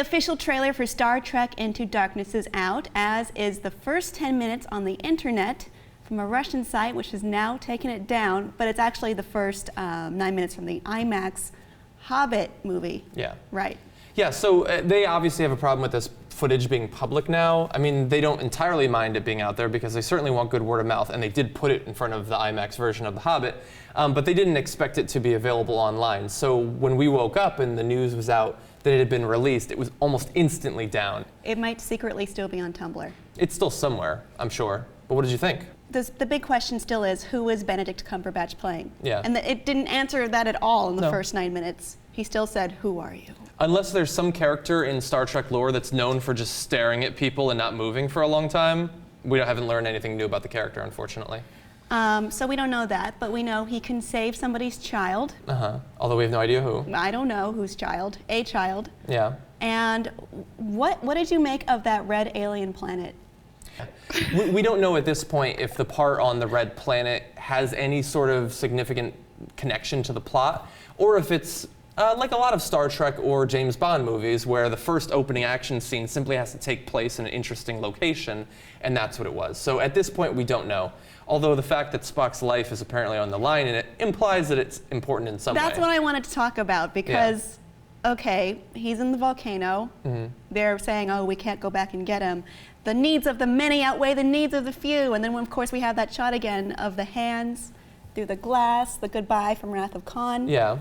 official trailer for Star Trek Into Darkness is out, as is the first 10 minutes on the internet from a Russian site, which has now taken it down, but it's actually the first 9 minutes from the IMAX Hobbit movie. Yeah. Right. Yeah, so they obviously have a problem with this footage being public now. I mean, they don't entirely mind it being out there because they certainly want good word of mouth, and they did put it in front of the IMAX version of The Hobbit, but they didn't expect it to be available online. So when we woke up and the news was out that it had been released, it was almost instantly down. It might secretly still be on Tumblr. It's still somewhere, I'm sure. But what did you think? The big question still is, who is Benedict Cumberbatch playing? Yeah. And it didn't answer that at all in the first 9 minutes. He still said, "Who are you?" Unless there's some character in Star Trek lore that's known for just staring at people and not moving for a long time, we haven't learned anything new about the character, unfortunately. So we don't know that, but we know he can save somebody's child. Although we have no idea who. I don't know whose child. A child. Yeah. And what did you make of that red alien planet? We don't know at this point if the part on the red planet has any sort of significant connection to the plot, or if it's like a lot of Star Trek or James Bond movies where the first opening action scene simply has to take place in an interesting location, and that's what it was. So at this point, we don't know. Although the fact that Spock's life is apparently on the line in it implies that it's important in some way. That's what I wanted to talk about because, okay, he's in the volcano. They're saying, oh, we can't go back and get him. The needs of the many outweigh the needs of the few. And then, of course, we have that shot again of the hands through the glass, the goodbye from Wrath of Khan. Yeah.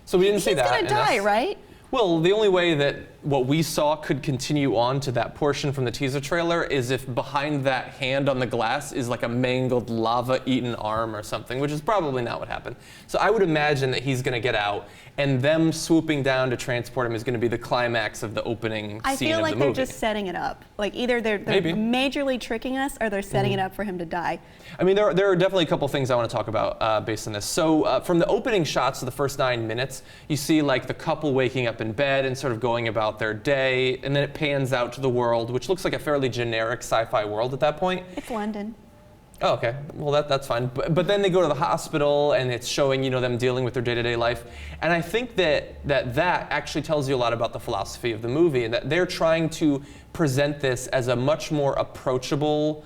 So we didn't see that. He's gonna die, right? Well, the only way that what we saw could continue on to that portion from the teaser trailer is if behind that hand on the glass is like a mangled lava-eaten arm or something, which is probably not what happened. So I would imagine that he's going to get out, and them swooping down to transport him is going to be the climax of the opening scene of the movie. I feel like they're just setting it up. Like either they're majorly tricking us or they're setting it up for him to die. I mean, there are definitely a couple things I want to talk about based on this. So from the opening shots of the first 9 minutes, you see like the couple waking up in bed and sort of going about their day, and then it pans out to the world, which looks like a fairly generic sci-fi world at that point. It's London. Oh, okay. Well, that's fine. But then they go to the hospital, and it's showing, them dealing with their day-to-day life. And I think that actually tells you a lot about the philosophy of the movie, and that they're trying to present this as a much more approachable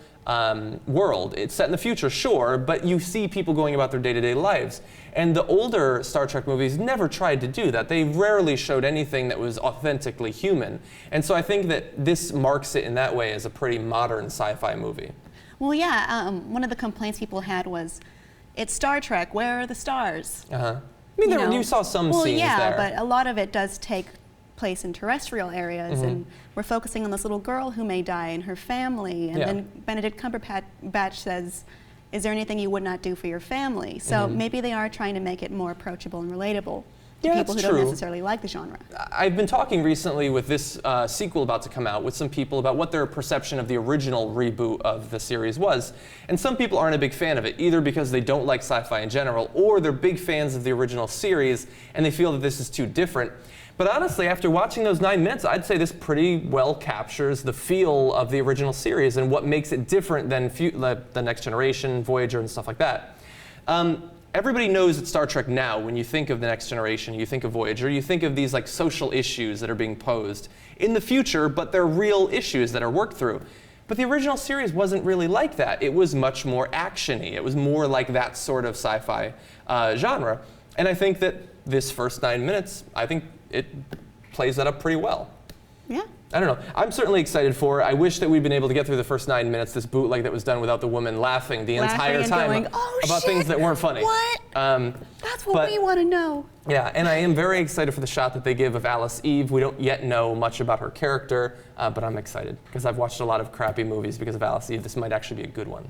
world. It's set in the future, sure, but you see people going about their day-to-day lives. And the older Star Trek movies never tried to do that. They rarely showed anything that was authentically human. And so I think that this marks it in that way as a pretty modern sci-fi movie. Well, yeah, one of the complaints people had was, it's Star Trek, where are the stars? I mean, you saw some scenes there. Well, yeah, but a lot of it does take place in terrestrial areas, and we're focusing on this little girl who may die and her family, and then Benedict Cumberbatch says, is there anything you would not do for your family? So maybe they are trying to make it more approachable and relatable to people who don't necessarily like the genre. I've been talking recently with this sequel about to come out with some people about what their perception of the original reboot of the series was. And some people aren't a big fan of it, either because they don't like sci-fi in general, or they're big fans of the original series and they feel that this is too different. But honestly, after watching those 9 minutes, I'd say this pretty well captures the feel of the original series and what makes it different than the Next Generation, Voyager, and stuff like that. Everybody knows that Star Trek now, when you think of the Next Generation, you think of Voyager, you think of these like social issues that are being posed in the future, but they're real issues that are worked through. But the original series wasn't really like that. It was much more action-y. It was more like that sort of sci-fi genre. And I think that this first 9 minutes, I think it plays that up pretty well. Yeah. I don't know. I'm certainly excited for it. I wish that we'd been able to get through the first 9 minutes, this bootleg that was done without the woman laughing the entire time going, oh, about things that weren't funny. What? That's what we want to know. Yeah, and I am very excited for the shot that they give of Alice Eve. We don't yet know much about her character, but I'm excited because I've watched a lot of crappy movies because of Alice Eve. This might actually be a good one.